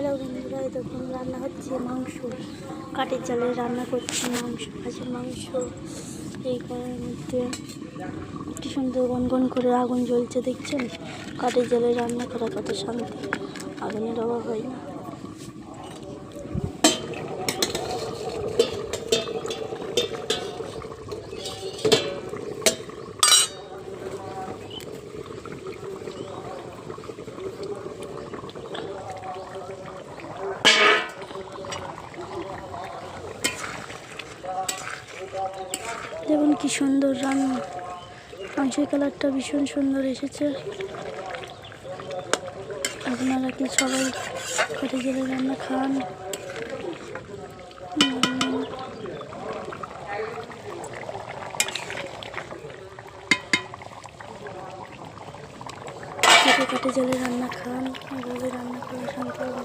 Hello বন্ধুরা, তখন রান্না হচ্ছে মাংস। কাঠের জালে রান্না করছি মাংস, হাঁসের মাংস। এই কড়াইয়ের মধ্যে কি সুন্দর গনগন করে আগুন জ্বলছে, দেখছেন? কাঠের জালে রান্না করা কত শান্তি, আগুনের অভাব হয় না। দেখুন কি সুন্দর রান্না, মাংসের কালারটা ভীষণ সুন্দর এসেছে। আপনারা কি সবাই কাঠের জালে রান্না খান? কাঠের জালে রান্না খান, এভাবে রান্না করে শান্তি।